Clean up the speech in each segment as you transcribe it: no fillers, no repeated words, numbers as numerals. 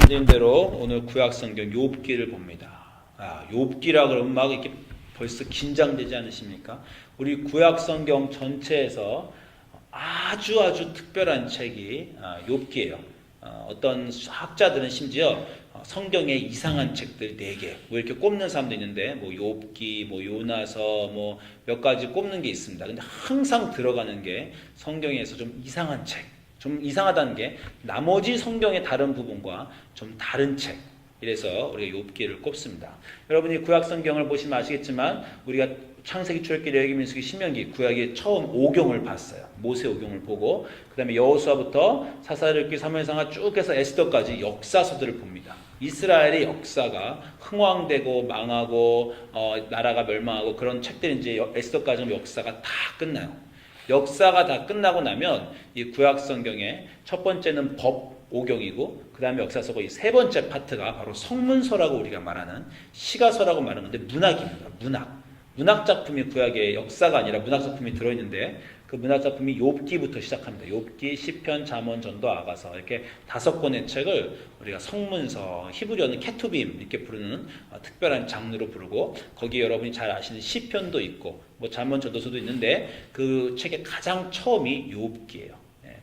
말씀드린대로 오늘 구약성경 욥기를 봅니다. 욥기라 그러면 막 이렇게 벌써 긴장되지 않으십니까? 우리 구약성경 전체에서 아주 특별한 책이 욥기예요. 어떤 학자들은 심지어 성경의 이상한 책들 4개 뭐 이렇게 꼽는 사람도 있는데 뭐 욥기, 뭐 요나서 뭐 몇 가지 꼽는 게 있습니다. 근데 항상 들어가는 게 성경에서 좀 이상한 책, 좀 이상하다는 게 나머지 성경의 다른 부분과 좀 다른 책. 이래서 우리가 욥기를 꼽습니다. 여러분이 구약 성경을 보시면 아시겠지만 우리가 창세기, 출애굽기, 레위기, 민수기, 신명기 구약의 처음 5경을 봤어요. 모세 5경을 보고 그 다음에 여호수아부터 사사엘기, 사무엘상하 쭉 해서 에스더까지 역사서들을 봅니다. 이스라엘의 역사가 흥왕되고 망하고 나라가 멸망하고 그런 책들이 이제 에스더까지 역사가 다 끝나요. 역사가 다 끝나고 나면 이 구약 성경의 첫 번째는 법 5경이고 그 다음에 역사서고 이 세 번째 파트가 바로 성문서라고 우리가 말하는 시가서라고 말하는 건데 문학입니다. 문학 작품이 구약의 역사가 아니라 문학 작품이 들어있는데 그 문학 작품이 욥기부터 시작합니다. 욥기, 시편, 잠언, 전도, 아가서 이렇게 5권의 책을 우리가 성문서, 히브리어는 케투빔 이렇게 부르는 특별한 장르로 부르고 거기에 여러분이 잘 아시는 시편도 있고 뭐 잠언, 전도서도 있는데 그 책의 가장 처음이 욥기예요.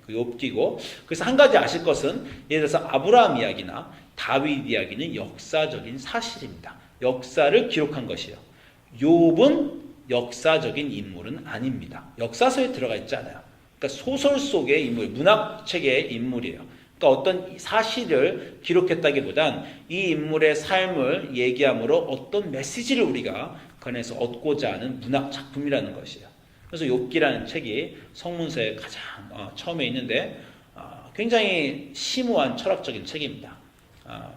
그 욥기고 그래서 한 가지 아실 것은 예를 들어서 아브라함 이야기나 다윗 이야기는 역사적인 사실입니다. 역사를 기록한 것이요. 욥은 역사적인 인물은 아닙니다. 역사서에 들어가 있지 않아요. 그러니까 소설 속의 인물, 문학책의 인물이에요. 그러니까 어떤 사실을 기록했다기보단 이 인물의 삶을 얘기함으로 어떤 메시지를 우리가 그 안에서 얻고자 하는 문학 작품이라는 것이에요. 그래서 욥기라는 책이 성문서에 가장 처음에 있는데 굉장히 심오한 철학적인 책입니다.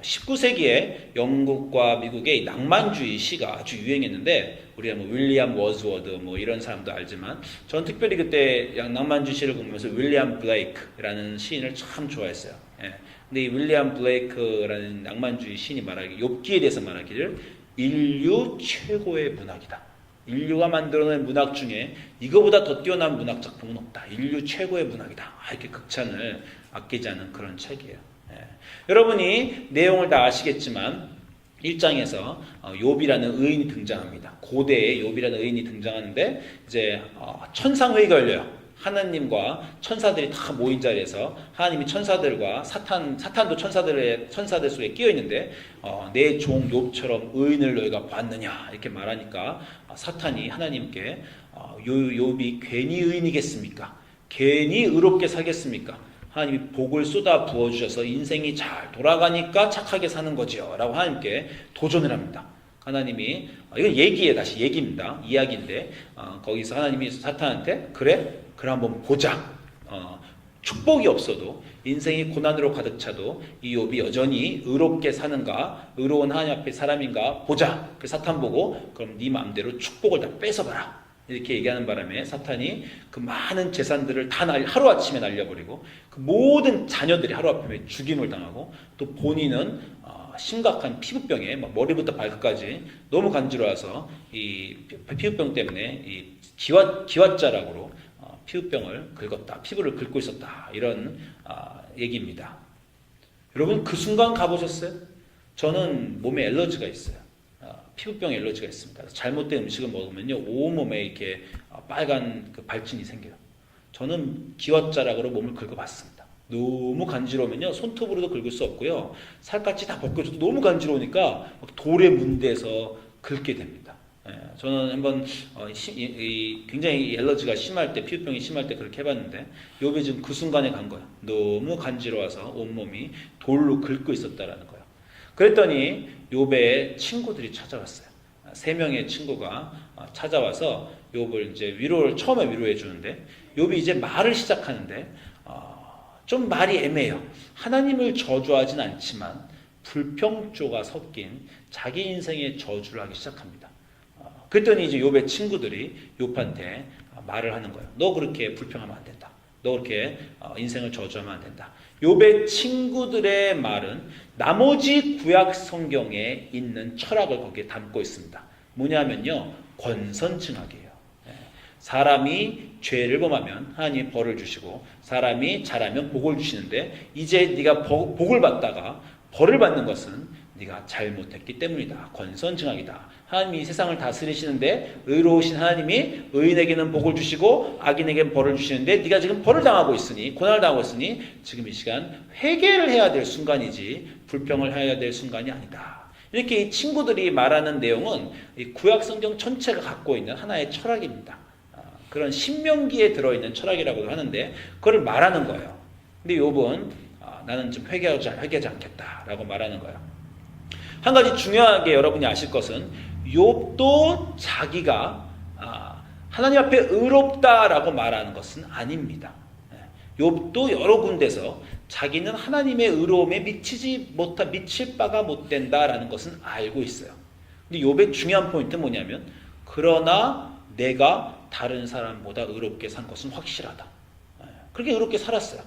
19세기에 영국과 미국의 낭만주의 시가 아주 유행했는데 우리가 뭐 윌리엄 워즈워드 뭐 이런 사람도 알지만 전 특별히 그때 낭만주의 시를 보면서 윌리엄 블레이크라는 시인을 참 좋아했어요. 근데 이 윌리엄 블레이크라는 낭만주의 시인이 말하기 욥기에 대해서 말하기를 인류 최고의 문학이다. 인류가 만들어낸 문학 중에 이거보다 더 뛰어난 문학 작품은 없다. 인류 최고의 문학이다. 이렇게 극찬을 아끼지 않은 그런 책이에요. 여러분이 내용을 다 아시겠지만 1장에서 욥이라는 의인이 등장합니다. 고대에 욥이라는 의인이 등장하는데 이제 천상회의가 열려요. 하나님과 천사들이 다 모인 자리에서 하나님이 천사들과 사탄도 천사들 속에 끼어 있는데 내 종 욥처럼 의인을 너희가 봤느냐 이렇게 말하니까 사탄이 하나님께 욥이 괜히 의인이겠습니까? 괜히 의롭게 살겠습니까? 하나님이 복을 쏟아 부어주셔서 인생이 잘 돌아가니까 착하게 사는 거지요 라고 하나님께 도전을 합니다. 하나님이 이건 얘기예요. 다시 얘기입니다. 이야기인데 거기서 하나님이 사탄한테 그래 한번 보자. 축복이 없어도 인생이 고난으로 가득 차도 이 욥이 여전히 의롭게 사는가 의로운 하나님 앞에 사람인가 보자. 그 사탄 보고 그럼 네 마음대로 축복을 다 뺏어봐라. 이렇게 얘기하는 바람에 사탄이 그 많은 재산들을 다 하루아침에 날려버리고 그 모든 자녀들이 하루아침에 죽임을 당하고 또 본인은 심각한 피부병에 머리부터 발끝까지 너무 간지러워서 이 피부병 때문에 이 기왓자락으로 피부병을 긁었다. 피부를 긁고 있었다. 이런 얘기입니다. 여러분 그 순간 가보셨어요? 저는 몸에 알러지가 있어요. 피부병 알러지가 있습니다. 잘못된 음식을 먹으면요 온몸에 이렇게 빨간 그 발진이 생겨요. 저는 기왓자락으로 몸을 긁어봤습니다. 너무 간지러우면요 손톱으로도 긁을 수 없고요 살갗이 다 벗겨져도 너무 간지러우니까 돌에 문대서 긁게 됩니다. 저는 한번 굉장히 알러지가 심할 때 피부병이 심할 때 그렇게 해봤는데 욥이 지금 그 순간에 간 거예요. 너무 간지러워서 온몸이 돌로 긁고 있었다라는 거예요. 그랬더니 욥의 친구들이 찾아왔어요. 3명의 친구가 찾아와서 욥을 이제 처음에 위로해 주는데 욥이 이제 말을 시작하는데 좀 말이 애매해요. 하나님을 저주하진 않지만 불평조가 섞인 자기 인생의 저주를 하기 시작합니다. 그랬더니 이제 욥의 친구들이 욥한테 말을 하는 거예요. 너 그렇게 불평하면 안 된다. 너 그렇게 인생을 저주하면 안 된다. 욥의 친구들의 말은 나머지 구약 성경에 있는 철학을 거기에 담고 있습니다. 뭐냐면요, 권선징악이에요. 사람이 죄를 범하면 하나님이 벌을 주시고 사람이 잘하면 복을 주시는데 이제 네가 복을 받다가 벌을 받는 것은 네가 잘못했기 때문이다. 권선징악이다. 하나님이 이 세상을 다스리시는데 의로우신 하나님이 의인에게는 복을 주시고 악인에게는 벌을 주시는데 네가 지금 벌을 당하고 있으니, 고난을 당하고 있으니 지금 이 시간 회개를 해야 될 순간이지 불평을 해야 될 순간이 아니다. 이렇게 이 친구들이 말하는 내용은 이 구약성경 전체가 갖고 있는 하나의 철학입니다. 그런 신명기에 들어있는 철학이라고도 하는데 그걸 말하는 거예요. 근데 욥은 나는 좀 회개하지 않겠다라고 말하는 거예요. 한 가지 중요하게 여러분이 아실 것은 욥도 자기가 하나님 앞에 의롭다라고 말하는 것은 아닙니다. 욥도 여러 군데서 자기는 하나님의 의로움에 미칠 바가 못 된다라는 것은 알고 있어요. 근데 욥의 중요한 포인트는 뭐냐면 그러나 내가 다른 사람보다 의롭게 산 것은 확실하다. 그렇게 의롭게 살았어요.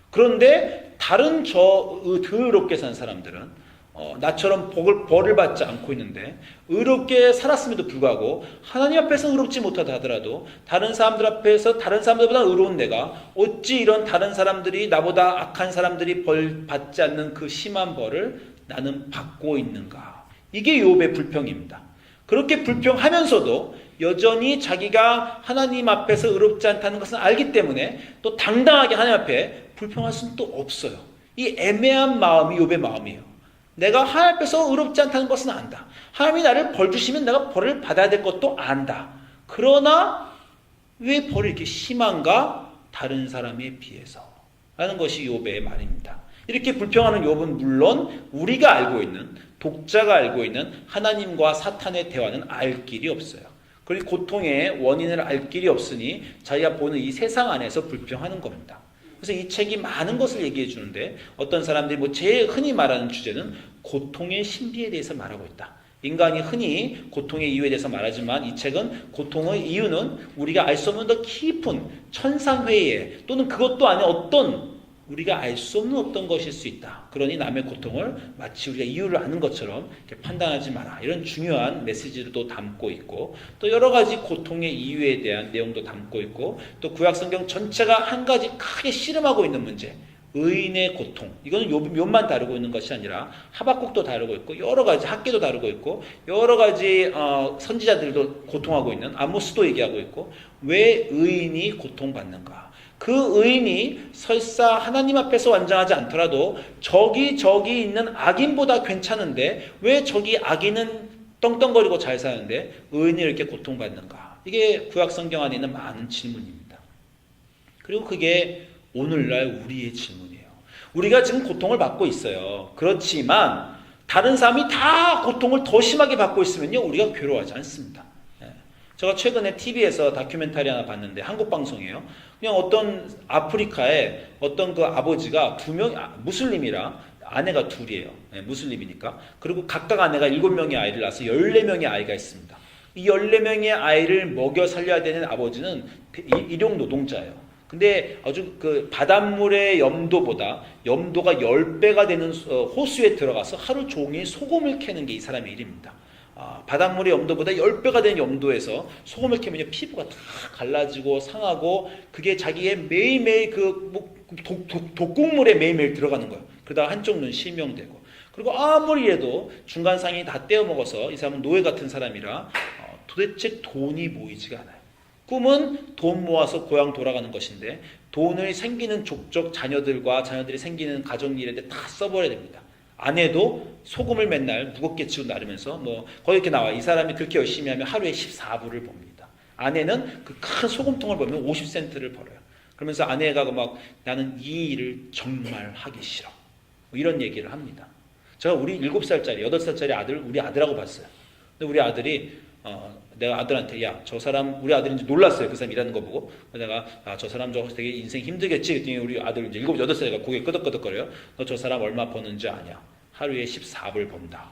그런데 다른 더 의롭게 산 사람들은 나처럼 벌을 받지 않고 있는데 의롭게 살았음에도 불구하고 하나님 앞에서 의롭지 못하다 하더라도 다른 사람들 앞에서 다른 사람들보다 의로운 내가 어찌 이런 다른 사람들이 나보다 악한 사람들이 벌 받지 않는 그 심한 벌을 나는 받고 있는가. 이게 욥의 불평입니다. 그렇게 불평하면서도 여전히 자기가 하나님 앞에서 의롭지 않다는 것은 알기 때문에 또 당당하게 하나님 앞에 불평할 수는 또 없어요. 이 애매한 마음이 욥의 마음이에요. 내가 하나님 앞에서 의롭지 않다는 것은 안다. 하나님이 나를 벌 주시면 내가 벌을 받아야 될 것도 안다. 그러나 왜 벌이 이렇게 심한가? 다른 사람에 비해서 라는 것이 욥의 말입니다. 이렇게 불평하는 욥은 물론 우리가 알고 있는, 독자가 알고 있는 하나님과 사탄의 대화는 알 길이 없어요. 그리고 고통의 원인을 알 길이 없으니 자기가 보는 이 세상 안에서 불평하는 겁니다. 그래서 이 책이 많은 것을 얘기해 주는데 어떤 사람들이 제일 흔히 말하는 주제는 고통의 신비에 대해서 말하고 있다. 인간이 흔히 고통의 이유에 대해서 말하지만 이 책은 고통의 이유는 우리가 알 수 없는 더 깊은 천상회의 또는 그것도 아닌 어떤 우리가 알 수 없는 어떤 것일 수 있다. 그러니 남의 고통을 마치 우리가 이유를 아는 것처럼 이렇게 판단하지 마라. 이런 중요한 메시지도 담고 있고 또 여러 가지 고통의 이유에 대한 내용도 담고 있고 또 구약성경 전체가 한 가지 크게 씨름하고 있는 문제, 의인의 고통. 이거는 욥만 다루고 있는 것이 아니라 하박국도 다루고 있고 여러 가지 학계도 다루고 있고 여러 가지 선지자들도 고통하고 있는 아모스도 얘기하고 있고 왜 의인이 고통받는가. 그 의인이 설사 하나님 앞에서 완전하지 않더라도 저기 있는 악인보다 괜찮은데 왜 저기 악인은 떵떵거리고 잘 사는데 의인이 이렇게 고통받는가. 이게 구약성경 안에 있는 많은 질문입니다. 그리고 그게 오늘날 우리의 질문이에요. 우리가 지금 고통을 받고 있어요. 그렇지만 다른 사람이 다 고통을 더 심하게 받고 있으면요 우리가 괴로워하지 않습니다. 제가 최근에 TV에서 다큐멘터리 하나 봤는데 한국 방송이에요. 그냥 어떤 아프리카에 어떤 그 아버지가 무슬림이라 아내가 둘이에요. 무슬림이니까. 그리고 각각 아내가 7명의 아이를 낳아서 14명의 아이가 있습니다. 이 14명의 아이를 먹여 살려야 되는 아버지는 일용 노동자예요. 근데 아주 그 바닷물의 염도가 10배가 되는 호수에 들어가서 하루 종일 소금을 캐는 게 이 사람의 일입니다. 바닷물의 염도보다 10배가 되는 염도에서 소금을 캐면 피부가 다 갈라지고 상하고 그게 자기의 매일매일 독국물에 매일매일 들어가는 거예요. 그러다가 한쪽 눈 실명되고 그리고 아무리 해도 중간상이 다 떼어먹어서 이 사람은 노예 같은 사람이라 도대체 돈이 모이지가 않아요. 꿈은 돈 모아서 고향 돌아가는 것인데 돈을 생기는 족족 자녀들이 생기는 가정일에 다 써버려야 됩니다. 아내도 소금을 맨날 무겁게 지고 나르면서 거기 이렇게 나와. 이 사람이 그렇게 열심히 하면 하루에 14불을 법니다. 아내는 그 큰 소금통을 보면 50센트를 벌어요. 그러면서 아내가 나는 이 일을 정말 하기 싫어. 이런 얘기를 합니다. 제가 우리 7살짜리, 8살짜리 우리 아들하고 봤어요. 근데 우리 아들이 내가 아들한테 저 사람 우리 아들이 이제 놀랐어요. 그 사람 일하는 거 보고. 내가 저 사람 되게 인생 힘들겠지. 그랬더니 우리 아들 이제 7, 8살이가 고개 끄덕끄덕거려요. 너 저 사람 얼마 버는지 아냐? 하루에 14불 번다.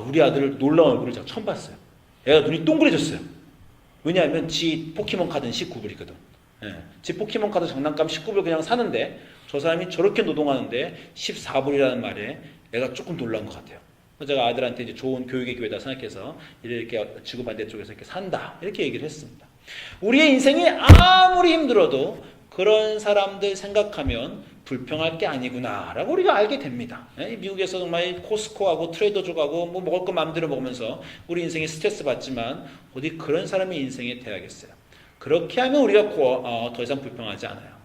우리 아들 놀라운 얼굴을 제가 처음 봤어요. 애가 눈이 동그래졌어요. 왜냐하면 지 포켓몬 카드는 19불이거든. 지 포켓몬 카드 장난감 19불 그냥 사는데 저 사람이 저렇게 노동하는데 14불이라는 말에 애가 조금 놀란 것 같아요. 제가 아들한테 이제 좋은 교육의 기회다 생각해서 이렇게 지구 반대쪽에서 이렇게 산다 이렇게 얘기를 했습니다. 우리의 인생이 아무리 힘들어도 그런 사람들 생각하면 불평할 게 아니구나라고 우리가 알게 됩니다. 미국에서 정말 코스코하고 트레이더조하고 뭐 먹을 거 마음대로 먹으면서 우리 인생에 스트레스 받지만 어디 그런 사람의 인생에 돼야겠어요. 그렇게 하면 우리가 더 이상 불평하지 않아요.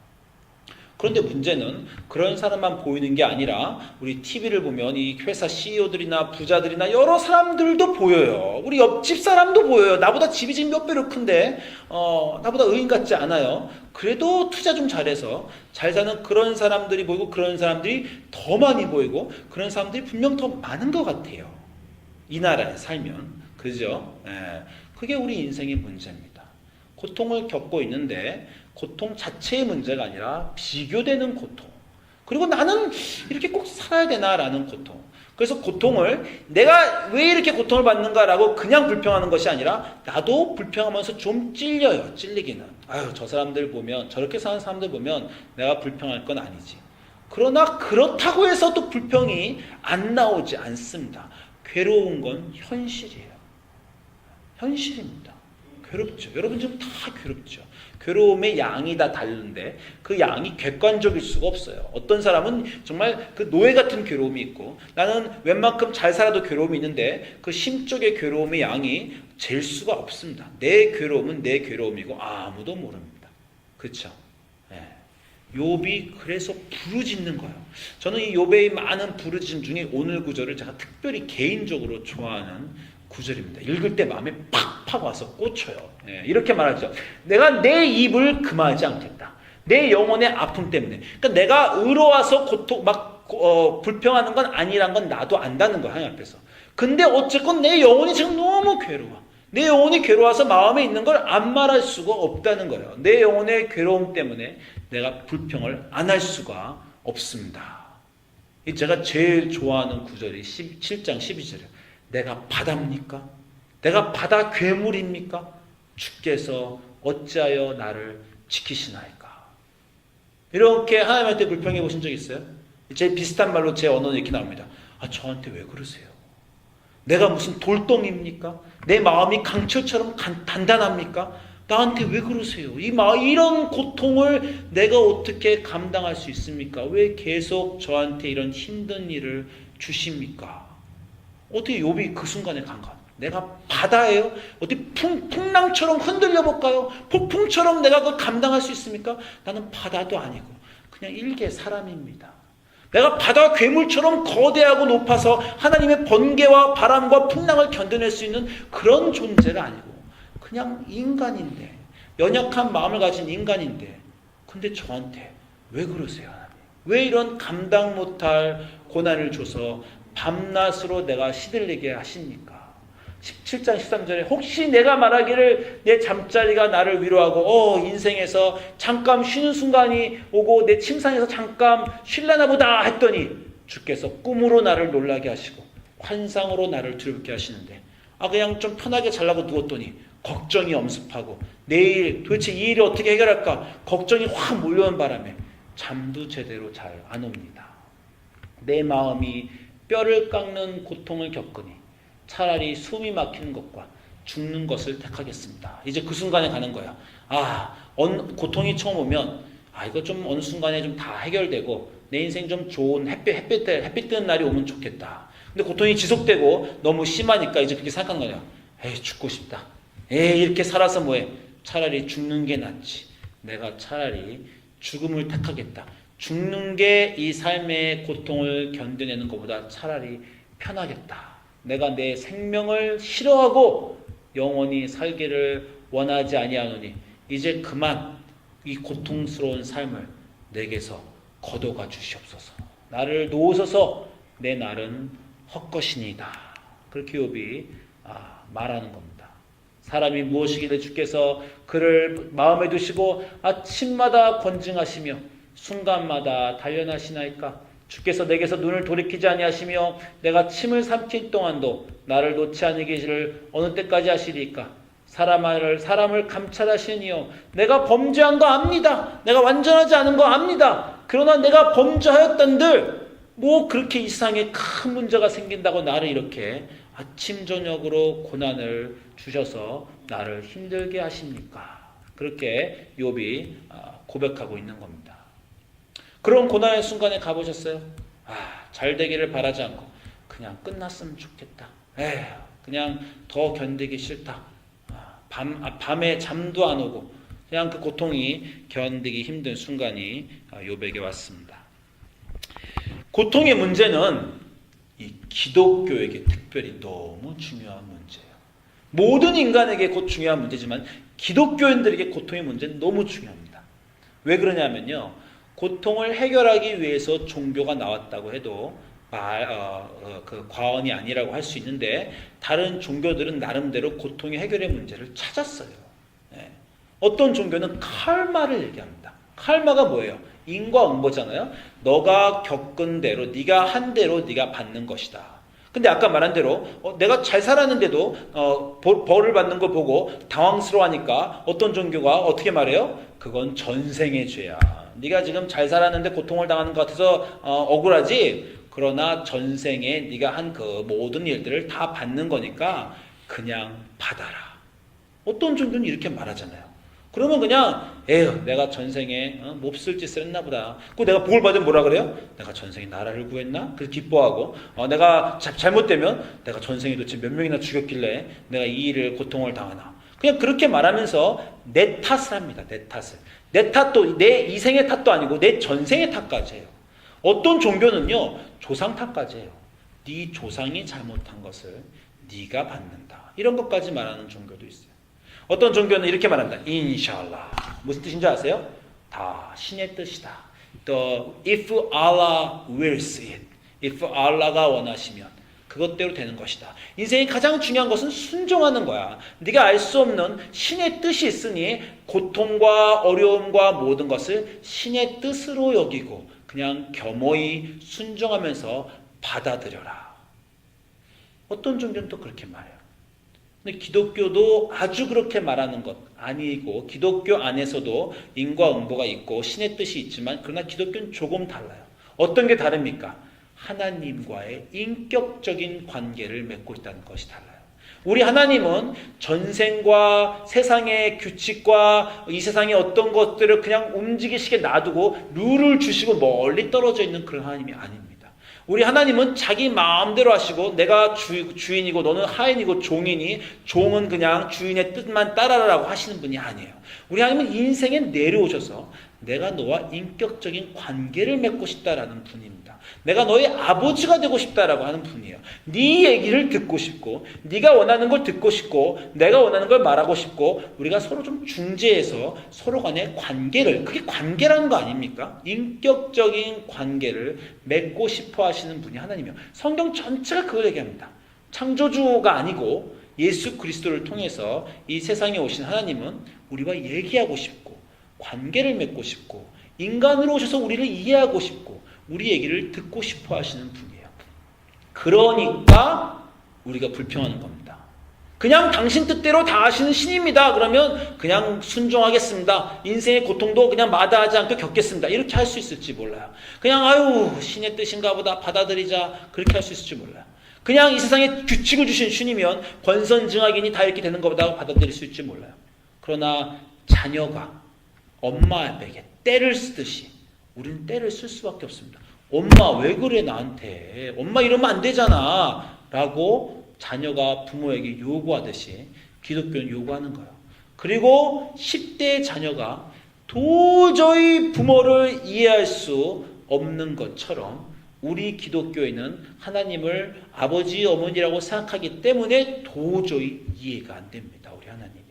그런데 문제는 그런 사람만 보이는 게 아니라 우리 TV를 보면 이 회사 CEO들이나 부자들이나 여러 사람들도 보여요. 우리 옆집 사람도 보여요. 나보다 집이 지금 몇 배로 큰데 나보다 의인 같지 않아요. 그래도 투자 좀 잘해서 잘 사는 그런 사람들이 보이고 그런 사람들이 더 많이 보이고 그런 사람들이 분명 더 많은 것 같아요. 이 나라에 살면. 그죠? 그게 우리 인생의 문제입니다. 고통을 겪고 있는데 고통 자체의 문제가 아니라 비교되는 고통. 그리고 나는 이렇게 꼭 살아야 되나라는 고통. 그래서 고통을 내가 왜 이렇게 고통을 받는가라고 그냥 불평하는 것이 아니라 나도 불평하면서 좀 찔려요. 찔리기는. 아유, 저 사람들 보면 저렇게 사는 사람들 보면 내가 불평할 건 아니지. 그러나 그렇다고 해서 또 불평이 안 나오지 않습니다. 괴로운 건 현실이에요. 현실입니다. 괴롭죠. 여러분 지금 다 괴롭죠. 괴로움의 양이 다 다른데 그 양이 객관적일 수가 없어요. 어떤 사람은 정말 그 노예 같은 괴로움이 있고 나는 웬만큼 잘 살아도 괴로움이 있는데 그 심적의 괴로움의 양이 잴 수가 없습니다. 내 괴로움은 내 괴로움이고 아무도 모릅니다. 그렇죠? 욥이 그래서 부르짖는 거예요. 저는 이 욥의 많은 부르짖음 중에 오늘 구절을 제가 특별히 개인적으로 좋아하는 구절입니다. 읽을 때 마음에 팍팍 와서 꽂혀요. 이렇게 말하죠. 내가 내 입을 금하지 않겠다. 내 영혼의 아픔 때문에. 그러니까 내가 의로워서 불평하는 건 아니란 건 나도 안다는 거야. 하나님 앞에서. 근데 어쨌건 내 영혼이 지금 너무 괴로워. 내 영혼이 괴로워서 마음에 있는 걸 안 말할 수가 없다는 거예요. 내 영혼의 괴로움 때문에 내가 불평을 안 할 수가 없습니다. 제가 제일 좋아하는 구절이 7장 12절이에요. 내가 바다입니까? 내가 바다 괴물입니까? 주께서 어찌하여 나를 지키시나이까? 이렇게 하나님한테 불평해 보신 적 있어요? 제 비슷한 말로 제 언어는 이렇게 나옵니다. 저한테 왜 그러세요? 내가 무슨 돌덩이입니까? 내 마음이 강철처럼 단단합니까? 나한테 왜 그러세요? 이런 고통을 내가 어떻게 감당할 수 있습니까? 왜 계속 저한테 이런 힘든 일을 주십니까? 어떻게 욥이 그 순간에 간가? 내가 바다예요? 어디 풍랑처럼 흔들려 볼까요? 폭풍처럼 내가 그걸 감당할 수 있습니까? 나는 바다도 아니고 그냥 일개 사람입니다. 내가 바다 괴물처럼 거대하고 높아서 하나님의 번개와 바람과 풍랑을 견뎌낼 수 있는 그런 존재가 아니고 그냥 인간인데 연약한 마음을 가진 인간인데 근데 저한테 왜 그러세요? 하나님? 왜 이런 감당 못할 고난을 줘서 밤낮으로 내가 시들리게 하십니까? 17장 13절에 혹시 내가 말하기를 내 잠자리가 나를 위로하고 인생에서 잠깐 쉬는 순간이 오고 내 침상에서 잠깐 쉴려나 보다 했더니 주께서 꿈으로 나를 놀라게 하시고 환상으로 나를 두렵게 하시는데 그냥 좀 편하게 자려고 누웠더니 걱정이 엄습하고 내일 도대체 이 일을 어떻게 해결할까 걱정이 확 몰려온 바람에 잠도 제대로 잘 안 옵니다. 내 마음이 뼈를 깎는 고통을 겪으니 차라리 숨이 막히는 것과 죽는 것을 택하겠습니다. 이제 그 순간에 가는 거야. 고통이 처음 오면 이거 좀 어느 순간에 좀 다 해결되고 내 인생 좀 좋은 햇빛 뜨는 날이 오면 좋겠다. 근데 고통이 지속되고 너무 심하니까 이제 그렇게 생각하는 거야. 죽고 싶다. 이렇게 살아서 뭐해. 차라리 죽는 게 낫지. 내가 차라리 죽음을 택하겠다. 죽는 게 이 삶의 고통을 견뎌내는 것보다 차라리 편하겠다. 내가 내 생명을 싫어하고 영원히 살기를 원하지 아니하노니 이제 그만 이 고통스러운 삶을 내게서 거둬가 주시옵소서. 나를 놓으소서. 내 날은 헛것이니이다. 그렇게 욥이 말하는 겁니다. 사람이 무엇이기를 주께서 그를 마음에 두시고 아침마다 권징하시며 순간마다 단련하시나이까? 주께서 내게서 눈을 돌이키지 아니하시며 내가 침을 삼킬 동안도 나를 놓지 아니기를 어느 때까지 하시리까? 사람을 감찰하시니요 내가 범죄한 거 압니다. 내가 완전하지 않은 거 압니다. 그러나 내가 범죄하였던들 그렇게 이 세상에 큰 문제가 생긴다고 나를 이렇게 아침 저녁으로 고난을 주셔서 나를 힘들게 하십니까? 그렇게 욥이 고백하고 있는 겁니다. 그런 고난의 순간에 가보셨어요? 잘 되기를 바라지 않고 그냥 끝났으면 좋겠다. 그냥 더 견디기 싫다. 밤에 잠도 안 오고 그냥 그 고통이 견디기 힘든 순간이 욥에게 왔습니다. 고통의 문제는 이 기독교에게 특별히 너무 중요한 문제예요. 모든 인간에게 곧 중요한 문제지만 기독교인들에게 고통의 문제는 너무 중요합니다. 왜 그러냐면요. 고통을 해결하기 위해서 종교가 나왔다고 해도 그 과언이 아니라고 할 수 있는데 다른 종교들은 나름대로 고통의 해결의 문제를 찾았어요. 어떤 종교는 칼마를 얘기합니다. 칼마가 뭐예요? 인과응보잖아요. 너가 겪은 대로 네가 한 대로 네가 받는 것이다. 근데 아까 말한 대로 내가 잘 살았는데도 벌을 받는 걸 보고 당황스러워하니까 어떤 종교가 어떻게 말해요? 그건 전생의 죄야. 네가 지금 잘 살았는데 고통을 당하는 것 같아서 억울하지? 그러나 전생에 네가 한 그 모든 일들을 다 받는 거니까 그냥 받아라. 어떤 종교는 이렇게 말하잖아요. 그러면 그냥 내가 전생에 몹쓸 짓을 했나 보다. 그 내가 복을 받으면 뭐라 그래요? 내가 전생에 나라를 구했나? 그래서 기뻐하고 내가 잘못되면 내가 전생에 도대체 몇 명이나 죽였길래 내가 이 일을 고통을 당하나. 그냥 그렇게 말하면서 내 탓을 합니다. 내 탓을. 내 탓도 내 이생의 탓도 아니고 내 전생의 탓까지 해요. 어떤 종교는요. 조상 탓까지 해요. 네 조상이 잘못한 것을 네가 받는다. 이런 것까지 말하는 종교도 있어요. 어떤 종교는 이렇게 말한다. 인샬라. 무슨 뜻인지 아세요? 다 신의 뜻이다. If Allah wills it. If Allah가 원하시면 그것대로 되는 것이다. 인생의 가장 중요한 것은 순종하는 거야. 네가 알 수 없는 신의 뜻이 있으니 고통과 어려움과 모든 것을 신의 뜻으로 여기고 그냥 겸허히 순종하면서 받아들여라. 어떤 종교는 또 그렇게 말해요. 근데 기독교도 아주 그렇게 말하는 것 아니고 기독교 안에서도 인과응보가 있고 신의 뜻이 있지만 그러나 기독교는 조금 달라요. 어떤 게 다릅니까? 하나님과의 인격적인 관계를 맺고 있다는 것이 달라요. 우리 하나님은 전생과 세상의 규칙과 이 세상의 어떤 것들을 그냥 움직이시게 놔두고 룰을 주시고 멀리 떨어져 있는 그런 하나님이 아닙니다. 우리 하나님은 자기 마음대로 하시고 내가 주인이고 너는 하인이고 종이니 종은 그냥 주인의 뜻만 따라라고 하시는 분이 아니에요. 우리 하나님은 인생에 내려오셔서 내가 너와 인격적인 관계를 맺고 싶다라는 분입니다. 내가 너의 아버지가 되고 싶다라고 하는 분이에요. 네 얘기를 듣고 싶고 네가 원하는 걸 듣고 싶고 내가 원하는 걸 말하고 싶고 우리가 서로 좀 중재해서 서로 간의 관계를 그게 관계라는 거 아닙니까? 인격적인 관계를 맺고 싶어 하시는 분이 하나님이에요. 성경 전체가 그걸 얘기합니다. 창조주가 아니고 예수 그리스도를 통해서 이 세상에 오신 하나님은 우리와 얘기하고 싶고 관계를 맺고 싶고 인간으로 오셔서 우리를 이해하고 싶고 우리 얘기를 듣고 싶어 하시는 분이에요. 그러니까 우리가 불평하는 겁니다. 그냥 당신 뜻대로 다 하시는 신입니다. 그러면 그냥 순종하겠습니다. 인생의 고통도 그냥 마다하지 않고 겪겠습니다. 이렇게 할 수 있을지 몰라요. 그냥 신의 뜻인가 보다 받아들이자 그렇게 할 수 있을지 몰라요. 그냥 이 세상에 규칙을 주신 주님이면 권선징악이니 다 이렇게 되는 것보다 받아들일 수 있을지 몰라요. 그러나 자녀가 엄마에게 때를 쓰듯이 우리는 때를 쓸 수밖에 없습니다. 엄마 왜 그래 나한테. 엄마 이러면 안 되잖아. 라고 자녀가 부모에게 요구하듯이 기독교는 요구하는 거예요. 그리고 10대의 자녀가 도저히 부모를 이해할 수 없는 것처럼 우리 기독교에는 하나님을 아버지 어머니라고 생각하기 때문에 도저히 이해가 안 됩니다. 우리 하나님이.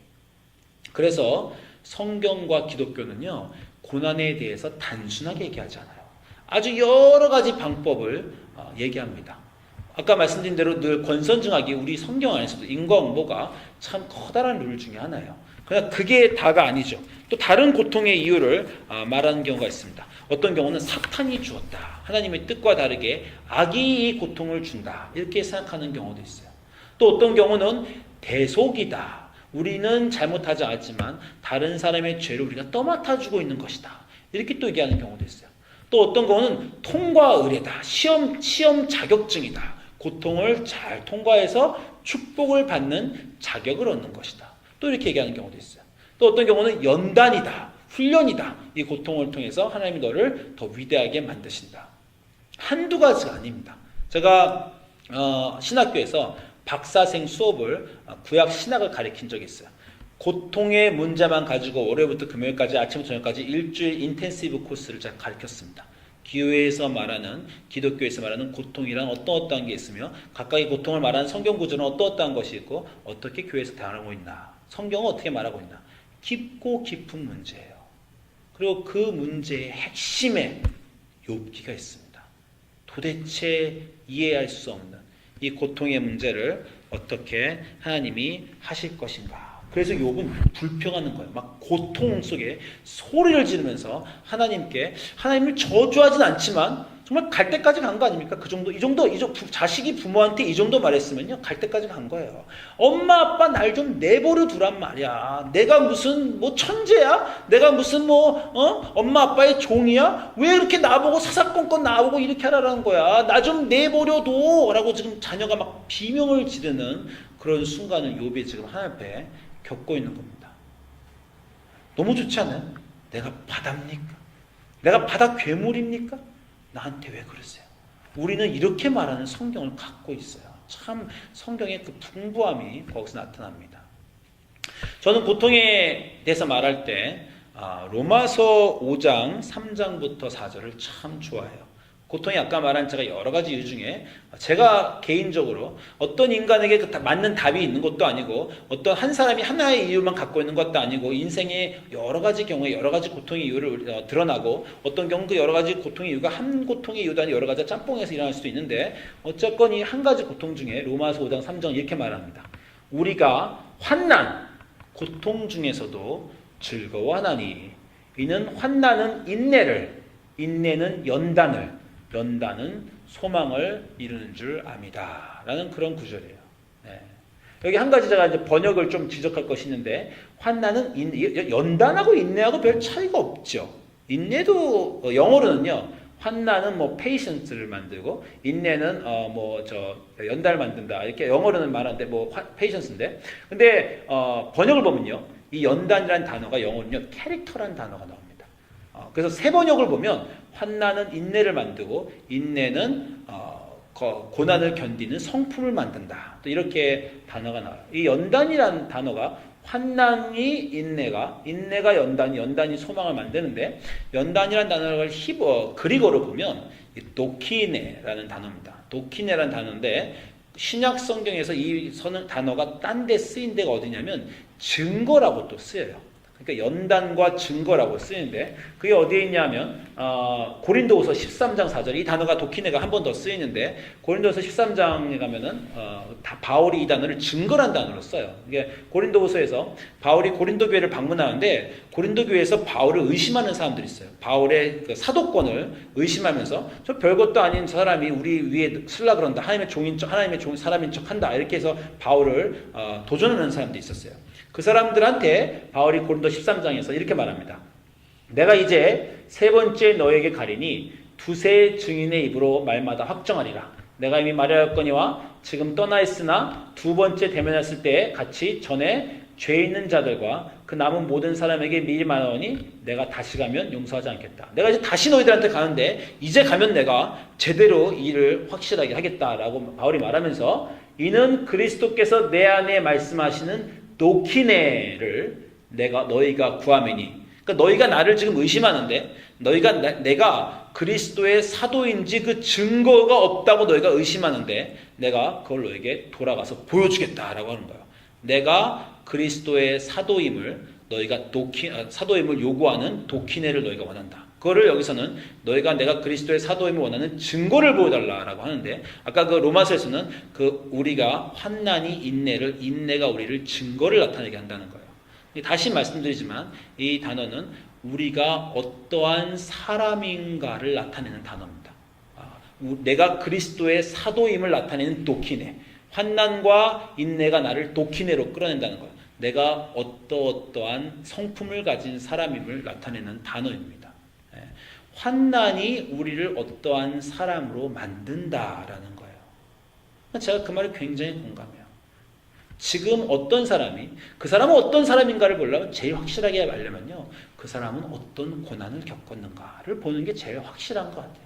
그래서 성경과 기독교는요. 고난에 대해서 단순하게 얘기하지 않아요. 아주 여러 가지 방법을 얘기합니다. 아까 말씀드린 대로 늘 권선징악이 우리 성경 안에서도 인과응보가 참 커다란 룰 중에 하나예요. 그러나 그게 다가 아니죠. 또 다른 고통의 이유를 말하는 경우가 있습니다. 어떤 경우는 사탄이 주었다. 하나님의 뜻과 다르게 악이 이 고통을 준다. 이렇게 생각하는 경우도 있어요. 또 어떤 경우는 대속이다. 우리는 잘못하지 않았지만 다른 사람의 죄를 우리가 떠맡아주고 있는 것이다. 이렇게 또 얘기하는 경우도 있어요. 또 어떤 경우는 통과 의례다. 시험 자격증이다. 고통을 잘 통과해서 축복을 받는 자격을 얻는 것이다. 또 이렇게 얘기하는 경우도 있어요. 또 어떤 경우는 연단이다. 훈련이다. 이 고통을 통해서 하나님이 너를 더 위대하게 만드신다. 한두 가지가 아닙니다. 제가 신학교에서 박사생 수업을 구약 신학을 가르친 적이 있어요. 고통의 문제만 가지고 월요일부터 금요일까지 아침부터 저녁까지 일주일 인텐시브 코스를 제가 가르쳤습니다. 교회에서 말하는, 기독교에서 말하는 고통이란 어떠한 게 있으며 각각의 고통을 말하는 성경 구조는 어떠한 것이 있고 어떻게 교회에서 대하고 있나, 성경은 어떻게 말하고 있나, 깊고 깊은 문제예요. 그리고 그 문제의 핵심에 욥기가 있습니다. 도대체 이해할 수 없는 이 고통의 문제를 어떻게 하나님이 하실 것인가. 그래서 욥은 불평하는 거예요. 막 고통 속에 소리를 지르면서 하나님을 저주하진 않지만 정말 갈 때까지 간 거 아닙니까? 자식이 부모한테 이 정도 말했으면요, 갈 때까지 간 거예요. 엄마 아빠 날 좀 내버려 두란 말이야. 내가 무슨 천재야? 내가 무슨 엄마 아빠의 종이야? 왜 이렇게 나보고 사사건건 나보고 이렇게 하라는 거야? 나 좀 내버려 둬라고 지금 자녀가 막 비명을 지르는 그런 순간을 욥이 지금 하나님 앞에 겪고 있는 겁니다. 너무 좋지 않아요? 내가 바다입니까? 내가 바다 괴물입니까? 나한테 왜 그러세요? 우리는 이렇게 말하는 성경을 갖고 있어요. 참 성경의 그 풍부함이 거기서 나타납니다. 저는 고통에 대해서 말할 때 로마서 5장 3장부터 4절을 참 좋아해요. 고통이 아까 말한 제가 여러 가지 이유 중에 제가 개인적으로 어떤 인간에게 맞는 답이 있는 것도 아니고 어떤 한 사람이 하나의 이유만 갖고 있는 것도 아니고 인생의 여러 가지 경우에 여러 가지 고통의 이유를 드러나고 어떤 경우 그 여러 가지 고통의 이유가 한 고통의 이유도 아니고 여러 가지 짬뽕에서 일어날 수도 있는데 어쨌건 이 한 가지 고통 중에 로마서 5장 3장 이렇게 말합니다. 우리가 환난, 고통 중에서도 즐거워하나니 이는 환난은 인내를, 인내는 연단을, 연단은 소망을 이루는 줄 압니다. 라는 그런 구절이에요. 네. 여기 한 가지 제가 이제 번역을 좀 지적할 것이 있는데, 환난은 연단하고 인내하고 별 차이가 없죠. 인내도, 영어로는요, 환난은 patience를 만들고, 인내는, 연단을 만든다. 이렇게 영어로는 말하는데, patience인데. 근데, 번역을 보면요, 이 연단이라는 단어가 영어는요, 캐릭터라는 단어가 나옵니다. 그래서 세 번역을 보면 환난은 인내를 만들고 인내는 고난을 견디는 성품을 만든다. 또 이렇게 단어가 나와요. 이 연단이라는 단어가 환난이 인내가 연단이 소망을 만드는데 연단이라는 단어를 그리거로 보면 도키네라는 단어입니다. 도키네라는 단어인데 신약 성경에서 이 단어가 딴 데 쓰인 데가 어디냐면 증거라고 또 쓰여요. 그러니까 연단과 증거라고 쓰이는데 그게 어디에 있냐면 고린도후서 13장 4절 이 단어가 도키네가 한 번 더 쓰이는데 고린도후서 13장에 가면은 바울이 이 단어를 증거란 단어로 써요. 이게 고린도후서에서 바울이 고린도 교회를 방문하는데 고린도 교회에서 바울을 의심하는 사람들이 있어요. 바울의 그 사도권을 의심하면서 저 별것도 아닌 저 사람이 우리 위에 쓰려 그런다. 하나님의 종인 사람인 척한다. 이렇게 해서 바울을 도전하는 사람들이 있었어요. 그 사람들한테 바울이 고린도 13장에서 이렇게 말합니다. 내가 이제 세 번째 너에게 가리니 두세 증인의 입으로 말마다 확정하리라. 내가 이미 말하였거니와 지금 떠나 있으나 두 번째 대면했을 때 같이 전에 죄 있는 자들과 그 남은 모든 사람에게 미리 말하오니 내가 다시 가면 용서하지 않겠다. 내가 이제 다시 너희들한테 가는데 이제 가면 내가 제대로 일을 확실하게 하겠다라고 바울이 말하면서 이는 그리스도께서 내 안에 말씀하시는 도키네를 너희가 구하매니 그러니까 너희가 나를 지금 의심하는데 내가 그리스도의 사도인지 그 증거가 없다고 너희가 의심하는데 내가 그걸 너에게 돌아가서 보여주겠다라고 하는 거예요. 내가 그리스도의 사도임을 사도임을 요구하는 도키네를 너희가 원한다. 그거를 여기서는 내가 그리스도의 사도임을 원하는 증거를 보여달라라고 하는데 아까 그 로마서에서는 우리가 환난이 인내가 우리를 증거를 나타내게 한다는 거예요. 다시 말씀드리지만 이 단어는 우리가 어떠한 사람인가를 나타내는 단어입니다. 내가 그리스도의 사도임을 나타내는 도키네. 환난과 인내가 나를 도키네로 끌어낸다는 거예요. 내가 어떠한 성품을 가진 사람임을 나타내는 단어입니다. 환난이 우리를 어떠한 사람으로 만든다라는 거예요. 제가 그 말에 굉장히 공감해요. 지금 어떤 사람이 그 사람은 어떤 사람인가를 보려면 제일 확실하게 알려면요. 그 그 사람은 어떤 고난을 겪었는가를 보는 게 제일 확실한 것 같아요.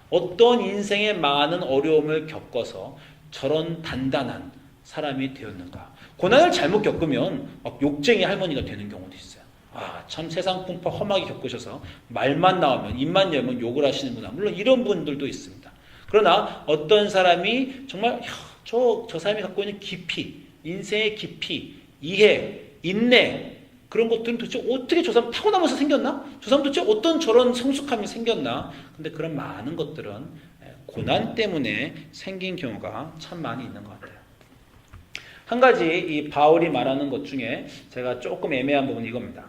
어떤 인생의 많은 어려움을 겪어서 저런 단단한 사람이 되었는가. 고난을 잘못 겪으면 막 욕쟁이 할머니가 되는 경우도 있어요. 아, 참 세상 풍파 험하게 겪으셔서 말만 나오면 입만 열면 욕을 하시는구나. 물론 이런 분들도 있습니다. 그러나 어떤 사람이 정말 저 사람이 갖고 있는 깊이, 인생의 깊이, 이해, 인내 그런 것들은 도대체 어떻게 저 사람 타고나면서 생겼나? 저 사람 도대체 어떤 저런 성숙함이 생겼나? 근데 그런 많은 것들은 고난 때문에 생긴 경우가 참 많이 있는 것 같아요. 한 가지 이 바울이 말하는 것 중에 제가 조금 애매한 부분이 이겁니다.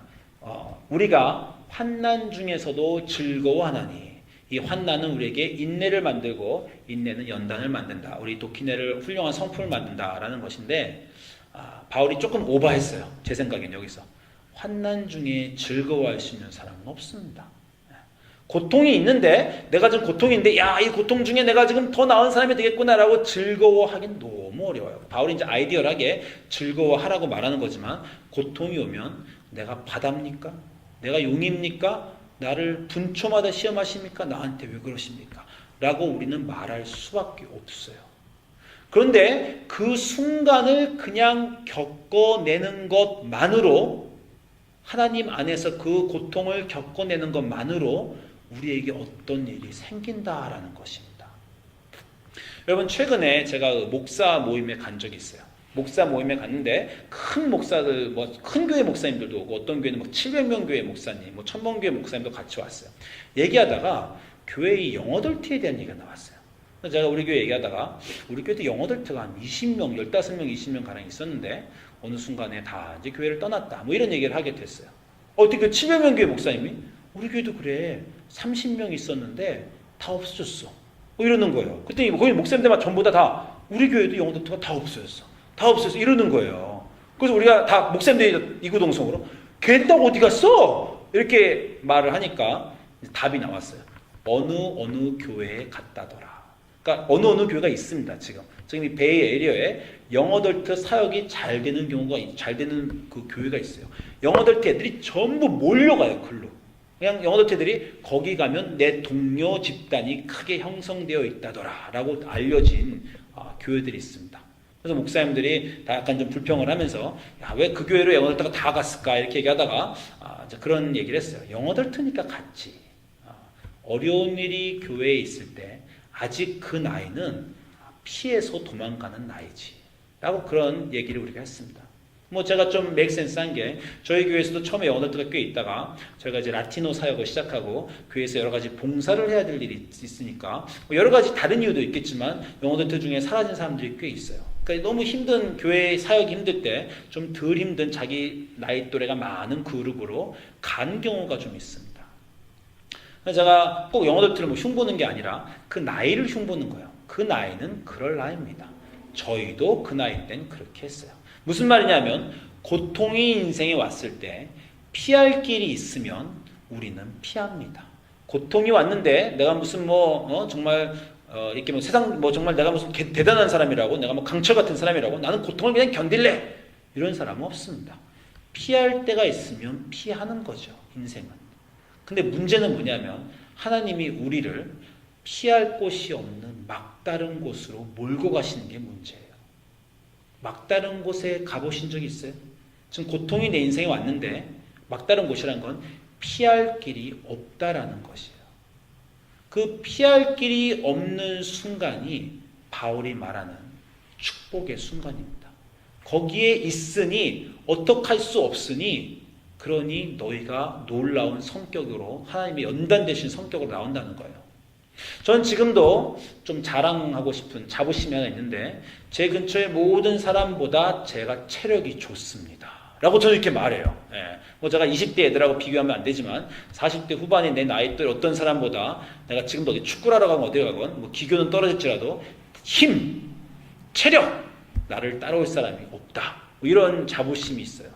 우리가 환난 중에서도 즐거워하나니 이 환난은 우리에게 인내를 만들고 인내는 연단을 만든다. 우리 도키네를 훌륭한 성품을 만든다라는 것인데 바울이 조금 오버했어요. 제 생각엔 여기서. 환난 중에 즐거워할 수 있는 사람은 없습니다. 고통이 있는데 내가 지금 고통인데 야, 이 고통 중에 내가 지금 더 나은 사람이 되겠구나라고 즐거워하긴 너무 어려워요. 바울이 이제 아이디얼하게 즐거워하라고 말하는 거지만 고통이 오면 내가 바다입니까? 내가 용입니까? 나를 분초마다 시험하십니까? 나한테 왜 그러십니까? 라고 우리는 말할 수밖에 없어요. 그런데 그 순간을 그냥 겪어내는 것만으로 하나님 안에서 그 고통을 겪어내는 것만으로 우리에게 어떤 일이 생긴다라는 것입니다. 여러분 최근에 제가 목사 모임에 간 적이 있어요. 목사 모임에 갔는데 큰 목사들, 큰 교회 목사님들도 오고 어떤 교회는 700명 교회 목사님, 1000명 교회 목사님도 같이 왔어요. 얘기하다가 교회의 영어덜트에 대한 얘기가 나왔어요. 제가 우리 교회 얘기하다가 우리 교회도 영어덜트가 한 20명, 15명, 20명 가량 있었는데 어느 순간에 다 이제 교회를 떠났다. 이런 얘기를 하게 됐어요. 어떻게 그 700명 교회 목사님이 우리 교회도 그래 30명 있었는데 다 없어졌어. 이러는 거예요. 그랬더니 거기 목사님들만 전부 다 우리 교회도 영어덜트가 다 없어졌어. 다 없어졌어. 이러는 거예요. 그래서 우리가 다 목사님들이 이구동성으로 걔딱 어디 갔어? 이렇게 말을 하니까 답이 나왔어요. 어느 교회에 갔다더라. 그러니까 어느 교회가 있습니다. 지금 이 베이 에리어에 영어덜트 사역이 잘 되는 경우가 잘 되는 그 교회가 있어요. 영어덜트 애들이 전부 몰려가요. 글로. 그냥 영어덜트 애들이 거기 가면 내 동료 집단이 크게 형성되어 있다더라 라고 알려진 교회들이 있습니다. 그래서 목사님들이 다 약간 좀 불평을 하면서 왜 그 교회로 영어덜트가 다 갔을까 이렇게 얘기하다가 그런 얘기를 했어요. 영어덜트니까 갔지. 어려운 일이 교회에 있을 때 아직 그 나이는 피해서 도망가는 나이지 라고 그런 얘기를 우리가 했습니다. 제가 좀 맥센스한 게 저희 교회에서도 처음에 영어덜트가 꽤 있다가 저희가 이제 라티노 사역을 시작하고 교회에서 여러 가지 봉사를 해야 될 일이 있으니까 여러 가지 다른 이유도 있겠지만 영어덜트 중에 사라진 사람들이 꽤 있어요. 그러니까 너무 힘든 교회 사역이 힘들 때 좀 덜 힘든 자기 나이 또래가 많은 그룹으로 간 경우가 좀 있습니다. 제가 꼭 영어덜트를 흉보는 게 아니라 그 나이를 흉보는 거예요. 그 나이는 그럴 나이입니다. 저희도 그 나이 땐 그렇게 했어요. 무슨 말이냐면 고통이 인생에 왔을 때 피할 길이 있으면 우리는 피합니다. 고통이 왔는데 내가 무슨 정말 이렇게 세상 정말 내가 무슨 대단한 사람이라고 내가 강철 같은 사람이라고 나는 고통을 그냥 견딜래 이런 사람은 없습니다. 피할 때가 있으면 피하는 거죠. 인생은. 근데 문제는 뭐냐면 하나님이 우리를 피할 곳이 없는 막다른 곳으로 몰고 가시는 게 문제예요. 막다른 곳에 가보신 적 있어요? 지금 고통이 내 인생에 왔는데 막다른 곳이란 건 피할 길이 없다라는 것이에요. 그 피할 길이 없는 순간이 바울이 말하는 축복의 순간입니다. 거기에 있으니 어떻게 할 수 없으니 그러니 너희가 놀라운 성격으로 하나님의 연단되신 성격으로 나온다는 거예요. 전 지금도 좀 자랑하고 싶은 자부심이 하나 있는데 제 근처의 모든 사람보다 제가 체력이 좋습니다. 라고 저는 이렇게 말해요. 제가 20대 애들하고 비교하면 안 되지만 40대 후반의 내 나이 또래 어떤 사람보다 내가 지금도 어디 축구를 하러 가건 어디 가건 기교는 떨어질지라도 힘, 체력 나를 따라올 사람이 없다. 이런 자부심이 있어요.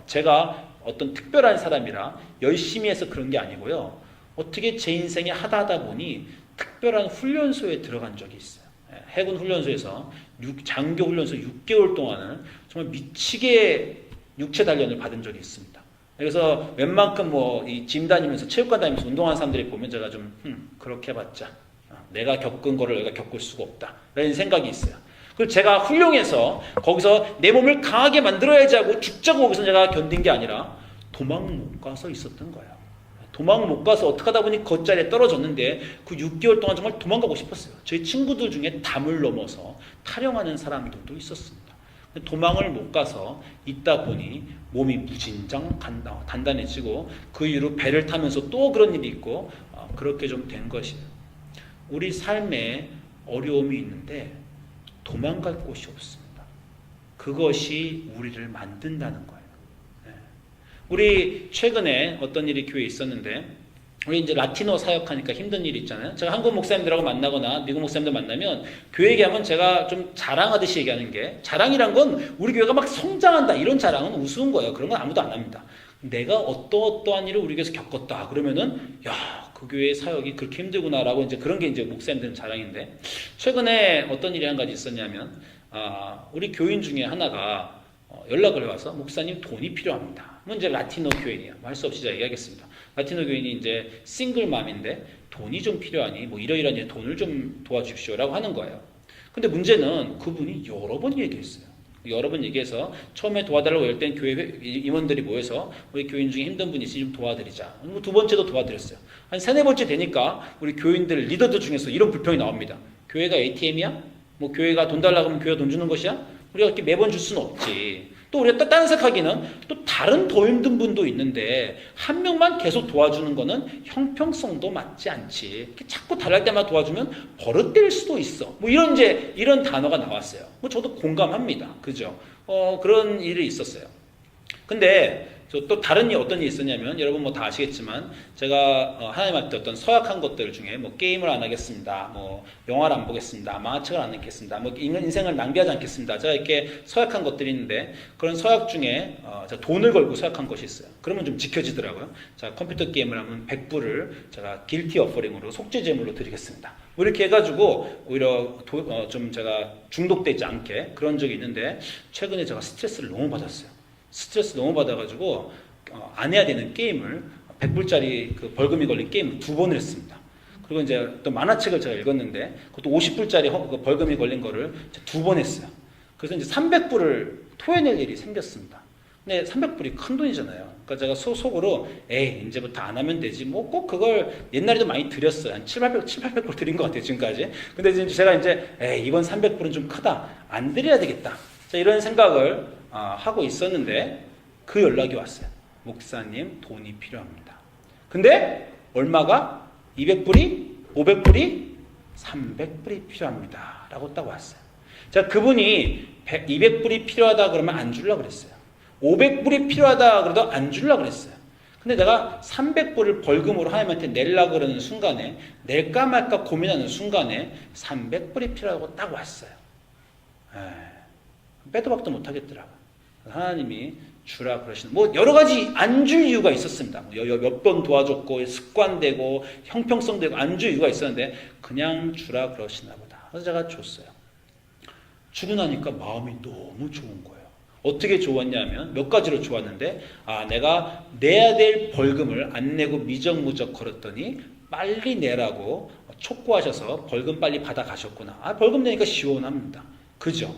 제가 어떤 특별한 사람이라 열심히 해서 그런 게 아니고요. 어떻게 제 인생에 하다 보니 특별한 훈련소에 들어간 적이 있어요. 해군 훈련소에서 장교 훈련소 6개월 동안은 정말 미치게 육체 단련을 받은 적이 있습니다. 그래서 웬만큼 이 짐 다니면서 체육관 다니면서 운동하는 사람들이 보면 제가 좀 그렇게 해봤자 내가 겪은 거를 내가 겪을 수가 없다 라는 생각이 있어요. 그리고 제가 훌륭해서 거기서 내 몸을 강하게 만들어야지 하고 죽자고 거기서 제가 견딘 게 아니라 도망 못 가서 있었던 거예요. 도망 못 가서 어떻게 하다 보니 겉자리에 떨어졌는데 그 6개월 동안 정말 도망가고 싶었어요. 저희 친구들 중에 담을 넘어서 타령하는 사람들도 있었습니다. 도망을 못 가서 있다 보니 몸이 무진장 단단해지고 그 이후로 배를 타면서 또 그런 일이 있고 그렇게 좀 된 것이에요. 우리 삶에 어려움이 있는데 도망갈 곳이 없습니다. 그것이 우리를 만든다는 거예요. 우리 최근에 어떤 일이 교회에 있었는데 우리 이제 라티노 사역하니까 힘든 일이 있잖아요. 제가 한국 목사님들하고 만나거나 미국 목사님들 만나면 교회 얘기하면 제가 좀 자랑하듯이 얘기하는 게 자랑이란 건 우리 교회가 막 성장한다 이런 자랑은 우스운 거예요. 그런 건 아무도 안 합니다. 내가 어떠한 일을 우리 교회에서 겪었다 그러면은 야, 그 교회의 사역이 그렇게 힘들구나라고 이제 그런 게 이제 목사님들은 자랑인데 최근에 어떤 일이 한 가지 있었냐면 우리 교인 중에 하나가 연락을 와서 목사님 돈이 필요합니다. 이제 라티노 교인이에요. 할 수 없이 제가 얘기하겠습니다. 라티노 교인이 이제 싱글맘인데 돈이 좀 필요하니 이러이러한 일 돈을 좀 도와주십시오라고 하는 거예요. 근데 문제는 그분이 여러 번 얘기했어요. 여러 번 얘기해서 처음에 도와달라고 할 땐 교회 임원들이 모여서 우리 교인 중에 힘든 분이 있으니 좀 도와드리자. 두 번째도 도와드렸어요. 한 세네 번째 되니까 우리 교인들 리더들 중에서 이런 불평이 나옵니다. 교회가 ATM이야? 교회가 돈 달라고 하면 교회가 돈 주는 것이야? 우리가 이렇게 매번 줄 수는 없지. 또 우리가 딴 생각하기는 또 다른 더 힘든 분도 있는데 한 명만 계속 도와주는 거는 형평성도 맞지 않지. 이렇게 자꾸 달랄 때마다 도와주면 버릇될 수도 있어. 이런 단어가 나왔어요. 저도 공감합니다. 그죠? 그런 일이 있었어요. 근데 또 다른 일 어떤 일이 있었냐면 여러분 다 아시겠지만 제가 하나님 앞에 어떤 서약한 것들 중에 게임을 안 하겠습니다. 영화를 안 보겠습니다. 만화책을 안 읽겠습니다. 인생을 낭비하지 않겠습니다. 제가 이렇게 서약한 것들이 있는데 그런 서약 중에 제가 돈을 걸고 서약한 것이 있어요. 그러면 좀 지켜지더라고요. 자, 컴퓨터 게임을 하면 100불을 제가 길티 어퍼링으로 속죄 제물로 드리겠습니다. 이렇게 해가지고 오히려 좀 제가 중독되지 않게 그런 적이 있는데 최근에 제가 스트레스를 너무 받았어요. 스트레스 너무 받아가지고 안 해야 되는 게임을 100불짜리 그 벌금이 걸린 게임을 2번을 했습니다. 그리고 이제 또 만화책을 제가 읽었는데 그것도 50불짜리 벌금이 걸린 거를 2번 했어요. 그래서 이제 300불을 토해낼 일이 생겼습니다. 근데 300불이 큰 돈이잖아요. 그러니까 제가 속으로 이제부터 안 하면 되지. 꼭 그걸 옛날에도 많이 드렸어요. 한 700불 드린 것 같아요. 지금까지. 근데 이제 제가 이번 300불은 좀 크다. 안 드려야 되겠다. 자, 이런 생각을 하고 있었는데 그 연락이 왔어요. 목사님 돈이 필요합니다. 근데 얼마가? 200불이? 500불이? 300불이 필요합니다. 라고 딱 왔어요. 자, 그분이 200불이 필요하다 그러면 안 주려고 그랬어요. 500불이 필요하다 그래도 안 주려고 그랬어요. 근데 내가 300불을 벌금으로 하나님한테 내려고 그러는 순간에 낼까 말까 고민하는 순간에 300불이 필요하다고 딱 왔어요. 빼도 박도 못 하겠더라고요. 하나님이 주라 그러시는 여러 가지 안 줄 이유가 있었습니다. 몇 번 도와줬고 습관되고 형평성되고 안 줄 이유가 있었는데 그냥 주라 그러시나 보다. 그래서 제가 줬어요. 주고 나니까 마음이 너무 좋은 거예요. 어떻게 좋았냐면 몇 가지로 좋았는데 내가 내야 될 벌금을 안 내고 미적무적 걸었더니 빨리 내라고 촉구하셔서 벌금 빨리 받아 가셨구나. 벌금 내니까 시원합니다. 그죠?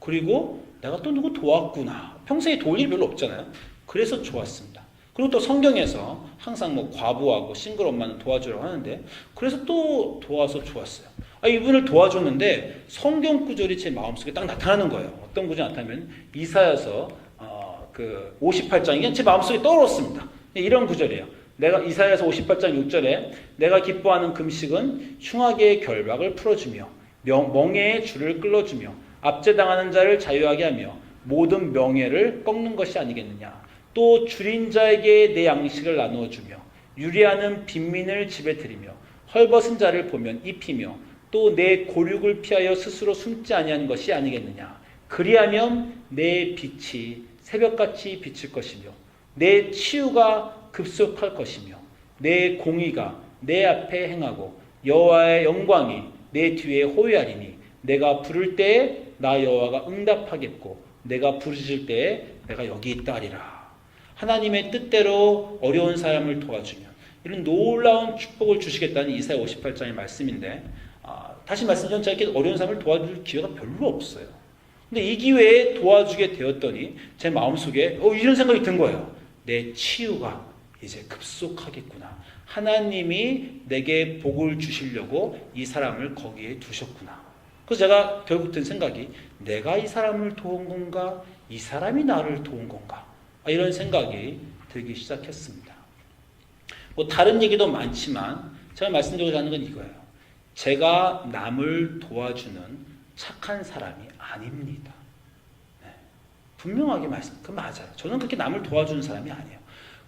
그리고 내가 또 누구 도왔구나. 평소에 도울 일 별로 없잖아요. 그래서 좋았습니다. 그리고 또 성경에서 항상 과부하고 싱글 엄마는 도와주라고 하는데 그래서 또 도와서 좋았어요. 이분을 도와줬는데 성경 구절이 제 마음속에 딱 나타나는 거예요. 어떤 구절이 나타나면 이사야서 58장이 제 마음속에 떠올랐습니다. 이런 구절이에요. 이사야서 58장 6절에 내가 기뻐하는 금식은 흉악의 결박을 풀어주며 멍에의 줄을 끌어주며 압제당하는 자를 자유하게 하며 모든 명예를 꺾는 것이 아니겠느냐. 또 줄인 자에게 내 양식을 나누어 주며 유리하는 빈민을 집에 들이며 헐벗은 자를 보면 입히며 또 내 고륙을 피하여 스스로 숨지 아니하는 것이 아니겠느냐. 그리하면 내 빛이 새벽같이 비칠 것이며 내 치유가 급속할 것이며 내 공의가 내 앞에 행하고 여호와의 영광이 내 뒤에 호위하리니 내가 부를 때에 나 여호와가 응답하겠고 내가 부르실 때에 내가 여기 있다 하리라. 하나님의 뜻대로 어려운 사람을 도와주면 이런 놀라운 축복을 주시겠다는 이사야 58장의 말씀인데, 다시 말씀드리면 제가 이렇게 어려운 사람을 도와줄 기회가 별로 없어요. 근데 이 기회에 도와주게 되었더니 제 마음속에 이런 생각이 든 거예요. 내 치유가 이제 급속하겠구나. 하나님이 내게 복을 주시려고 이 사람을 거기에 두셨구나. 그래서 제가 결국 든 생각이, 내가 이 사람을 도운 건가? 이 사람이 나를 도운 건가? 이런 생각이 들기 시작했습니다. 뭐 다른 얘기도 많지만 제가 말씀드리고자 하는 건 이거예요. 제가 남을 도와주는 착한 사람이 아닙니다. 네. 분명하게 그 맞아요. 저는 그렇게 남을 도와주는 사람이 아니에요.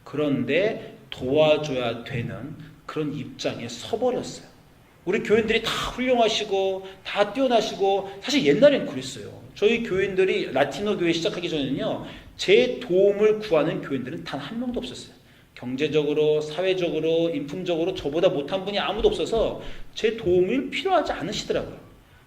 그런데 도와줘야 되는 그런 입장에 서버렸어요. 우리 교인들이 다 훌륭하시고 다 뛰어나시고, 사실 옛날엔 그랬어요. 저희 교인들이 라티노 교회 시작하기 전에는요, 제 도움을 구하는 교인들은 단 한 명도 없었어요. 경제적으로, 사회적으로, 인품적으로 저보다 못한 분이 아무도 없어서 제 도움이 필요하지 않으시더라고요.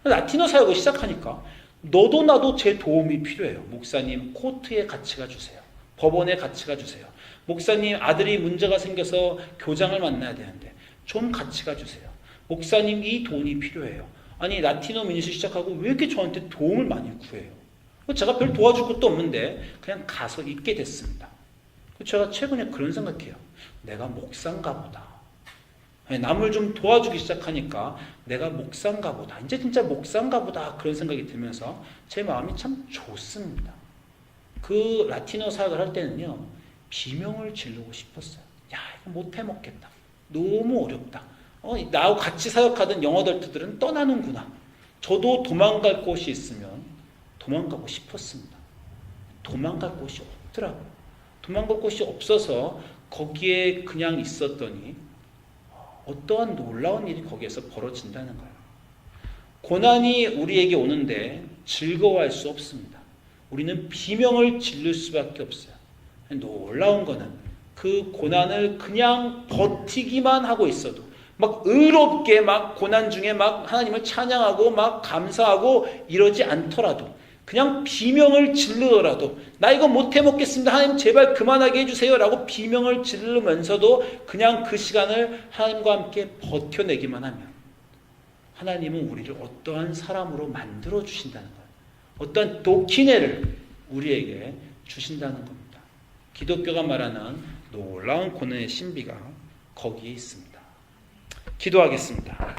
라티노 사역을 시작하니까 너도 나도 제 도움이 필요해요. 목사님, 코트에 같이 가주세요. 법원에 같이 가주세요. 목사님, 아들이 문제가 생겨서 교장을 만나야 되는데 좀 같이 가주세요. 목사님, 이 돈이 필요해요. 아니, 라티노 미니스 시작하고 왜 이렇게 저한테 도움을 많이 구해요? 제가 별 도와줄 것도 없는데 그냥 가서 있게 됐습니다. 제가 최근에 그런 생각해요. 내가 목사인가 보다. 남을 좀 도와주기 시작하니까 내가 목사인가 보다. 이제 진짜 목사인가 보다. 그런 생각이 들면서 제 마음이 참 좋습니다. 그 라티노 사역을 할 때는요, 비명을 지르고 싶었어요. 야, 이거 못해 먹겠다. 너무 어렵다. 나하고 같이 사역하던 영어덜트들은 떠나는구나. 저도 도망갈 곳이 있으면 도망가고 싶었습니다. 도망갈 곳이 없더라고요. 도망갈 곳이 없어서 거기에 그냥 있었더니 어떠한 놀라운 일이 거기에서 벌어진다는 거예요. 고난이 우리에게 오는데 즐거워할 수 없습니다. 우리는 비명을 지를 수밖에 없어요. 놀라운 거는 그 고난을 그냥 버티기만 하고 있어도, 막 의롭게 막 고난 중에 막 하나님을 찬양하고 막 감사하고 이러지 않더라도, 그냥 비명을 지르더라도, 나 이거 못해 먹겠습니다. 하나님 제발 그만하게 해주세요. 라고 비명을 지르면서도 그냥 그 시간을 하나님과 함께 버텨내기만 하면 하나님은 우리를 어떠한 사람으로 만들어 주신다는 거예요. 어떠한 도키네를 우리에게 주신다는 겁니다. 기독교가 말하는 놀라운 고난의 신비가 거기에 있습니다. 기도하겠습니다.